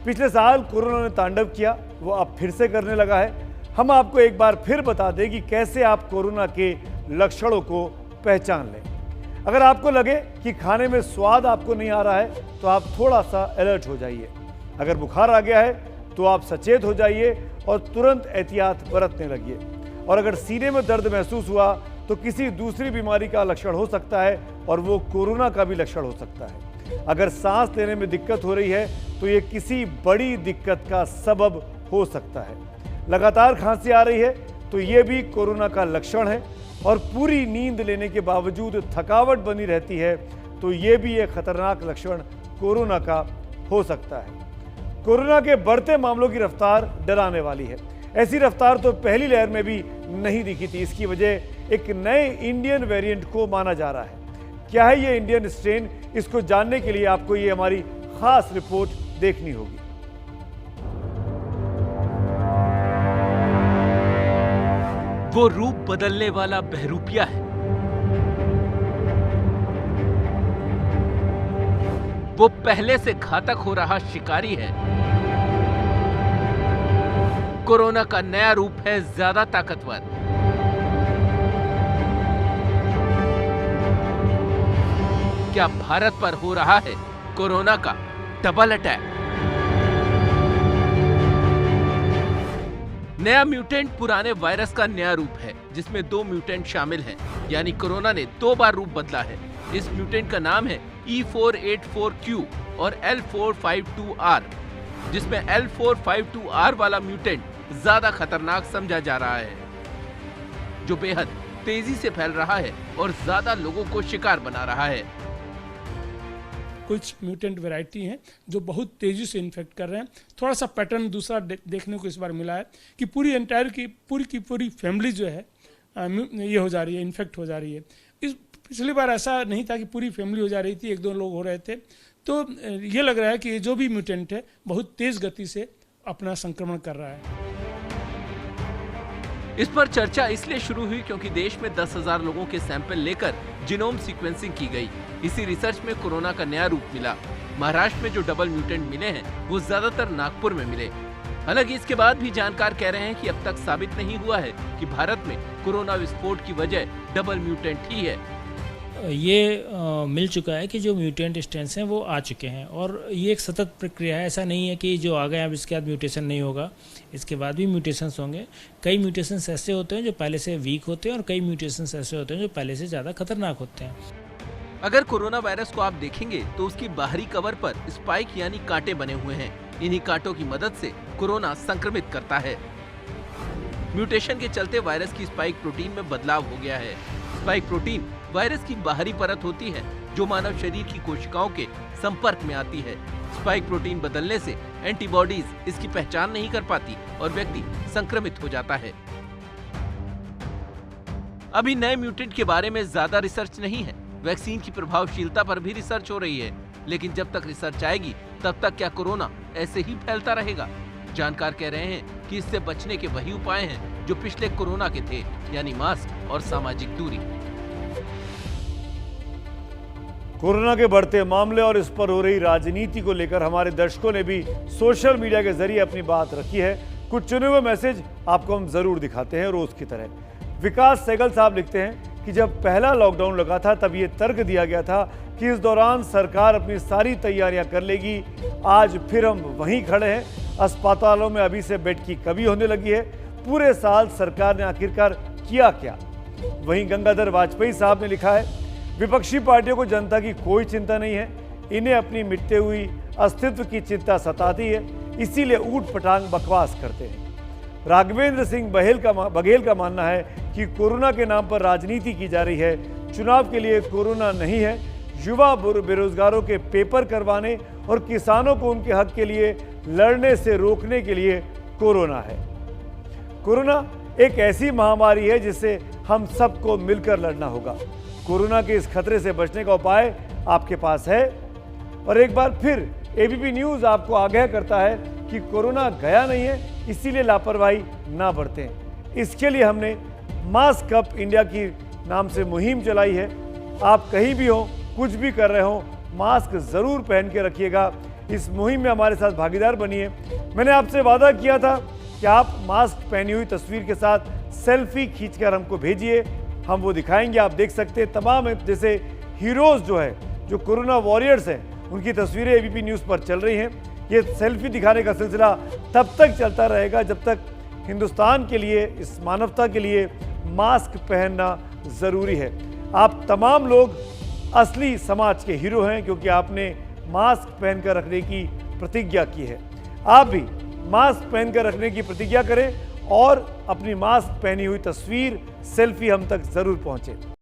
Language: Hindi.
पिछले साल कोरोना ने तांडव किया, वो अब फिर से करने लगा है। हम आपको एक बार फिर बता दें कि कैसे आप कोरोना के लक्षणों को पहचान लें। अगर आपको लगे कि खाने में स्वाद आपको नहीं आ रहा है तो आप थोड़ा सा अलर्ट हो जाइए। अगर बुखार आ गया है तो आप सचेत हो जाइए और तुरंत एहतियात बरतने लगिए। और अगर सीने में दर्द महसूस हुआ तो किसी दूसरी बीमारी का लक्षण हो सकता है और वो कोरोना का भी लक्षण हो सकता है। अगर सांस लेने में दिक्कत हो रही है तो ये किसी बड़ी दिक्कत का सबब हो सकता है। लगातार खांसी आ रही है तो ये भी कोरोना का लक्षण है। और पूरी नींद लेने के बावजूद थकावट बनी रहती है तो ये भी एक खतरनाक लक्षण कोरोना का हो सकता है। कोरोना के बढ़ते मामलों की रफ्तार डराने वाली है। ऐसी रफ्तार तो पहली लहर में भी नहीं दिखी थी। इसकी वजह एक नए इंडियन वेरिएंट को माना जा रहा है। क्या है ये इंडियन स्ट्रेन, इसको जानने के लिए आपको ये हमारी खास रिपोर्ट देखनी होगी। वो रूप बदलने वाला बहरूपिया है। वो पहले से घातक हो रहा शिकारी है। कोरोना का नया रूप है ज्यादा ताकतवर। क्या भारत पर हो रहा है कोरोना का डबल अटैक? नया म्यूटेंट पुराने वायरस का नया रूप है जिसमें 2 म्यूटेंट शामिल हैं, यानी कोरोना ने 2 बार रूप बदला है। इस म्यूटेंट का नाम है E484Q और L452R, जिसमें L452R वाला म्यूटेंट ज्यादा खतरनाक समझा जा रहा है, जो बेहद तेजी से फैल रहा है और ज्यादा लोगों को शिकार बना रहा है। कुछ म्यूटेंट वैरायटी हैं जो बहुत तेजी से इन्फेक्ट कर रहे हैं। थोड़ा सा पैटर्न दूसरा देखने को इस बार मिला है कि पूरी फैमिली जो है ये हो जा रही है, इन्फेक्ट हो जा रही है। पिछली बार ऐसा नहीं था कि पूरी फैमिली हो जा रही थी, 1-2 लोग हो रहे थे। तो ये लग रहा है कि जो भी म्यूटेंट है बहुत तेज गति से अपना संक्रमण कर रहा है। इस पर चर्चा इसलिए शुरू हुई क्योंकि देश में 10,000 लोगों के सैंपल लेकर जीनोम सीक्वेंसिंग की गई। इसी रिसर्च में कोरोना का नया रूप मिला। महाराष्ट्र में जो डबल म्यूटेंट मिले हैं वो ज्यादातर नागपुर में मिले। हालांकि इसके बाद भी जानकार कह रहे हैं कि अब तक साबित नहीं हुआ है कि भारत में कोरोना विस्फोट की वजह डबल म्यूटेंट ही है। ये मिल चुका है कि जो म्यूटेंट स्ट्रेन्स हैं वो आ चुके हैं और ये एक सतत प्रक्रिया है। ऐसा नहीं है कि जो आ गए अब इसके बाद म्यूटेशन नहीं होगा, इसके बाद भी म्यूटेशंस होंगे। कई म्यूटेशंस ऐसे होते हैं जो पहले से वीक होते हैं और कई म्यूटेशंस ऐसे होते हैं जो पहले से ज़्यादा खतरनाक होते हैं। अगर कोरोना वायरस को आप देखेंगे तो उसकी बाहरी कवर पर स्पाइक यानी कांटे बने हुए हैं। इन्हीं कांटों की मदद से कोरोना संक्रमित करता है। म्यूटेशन के चलते वायरस की स्पाइक प्रोटीन में बदलाव हो गया है। स्पाइक प्रोटीन वायरस की बाहरी परत होती है जो मानव शरीर की कोशिकाओं के संपर्क में आती है। स्पाइक प्रोटीन बदलने से एंटीबॉडीज इसकी पहचान नहीं कर पाती और व्यक्ति संक्रमित हो जाता है। अभी नए म्यूटेंट के बारे में ज्यादा रिसर्च नहीं है। वैक्सीन की प्रभावशीलता पर भी रिसर्च हो रही है, लेकिन जब तक रिसर्च आएगी तब तक क्या कोरोना ऐसे ही फैलता रहेगा? जानकार कह रहे हैं कि इससे बचने के वही उपाय हैं जो पिछले कोरोना के थे, यानी मास्क और सामाजिक दूरी। कोरोना के बढ़ते मामले और इस पर हो रही राजनीति को लेकर हमारे दर्शकों ने भी सोशल मीडिया के जरिए अपनी बात रखी है। कुछ चुने हुए मैसेज आपको हम जरूर दिखाते हैं रोज की तरह। विकास सहगल साहब लिखते हैं कि जब पहला लॉकडाउन लगा था तब ये तर्क दिया गया था कि इस दौरान सरकार अपनी सारी तैयारियां कर लेगी। आज फिर हम वहीं खड़े हैं। अस्पतालों में अभी से बेड की कमी होने लगी है। पूरे साल सरकार ने आखिरकार किया क्या? वहीं गंगाधर वाजपेयी साहब ने लिखा है, विपक्षी पार्टियों को जनता की कोई चिंता नहीं है। इन्हें अपनी मिटते हुई अस्तित्व की चिंता सताती है, इसीलिए ऊट पटांग बकवास करते हैं। राघवेंद्र सिंह बघेल का मानना है कि कोरोना के नाम पर राजनीति की जा रही है। चुनाव के लिए कोरोना नहीं है, युवा बेरोजगारों के पेपर करवाने और किसानों को उनके हक के लिए लड़ने से रोकने के लिए कोरोना है। कोरोना एक ऐसी महामारी है जिससे हम सबको मिलकर लड़ना होगा। कोरोना के इस खतरे से बचने का उपाय आपके पास है। और एक बार फिर एबीपी न्यूज़ आपको आगाह करता है कि कोरोना गया नहीं है, इसीलिए लापरवाही ना बरतें। इसके लिए हमने मास्क अप इंडिया की नाम से मुहिम चलाई है। आप कहीं भी हो, कुछ भी कर रहे हो, मास्क ज़रूर पहन के रखिएगा। इस मुहिम में हमारे साथ भागीदार बनिए। मैंने आपसे वादा किया था कि आप मास्क पहनी हुई तस्वीर के साथ सेल्फी खींचकर हमको भेजिए, हम वो दिखाएंगे। आप देख सकते हैं तमाम जैसे हीरोज़ जो है, जो कोरोना वॉरियर्स हैं, उनकी तस्वीरें एबीपी न्यूज़ पर चल रही हैं। ये सेल्फी दिखाने का सिलसिला तब तक चलता रहेगा जब तक हिंदुस्तान के लिए, इस मानवता के लिए मास्क पहनना ज़रूरी है। आप तमाम लोग असली समाज के हीरो हैं क्योंकि आपने मास्क पहनकर रखने की प्रतिज्ञा की है। आप भी मास्क पहनकर रखने की प्रतिज्ञा करें और अपनी मास्क पहनी हुई तस्वीर, सेल्फी हम तक ज़रूर पहुँचे।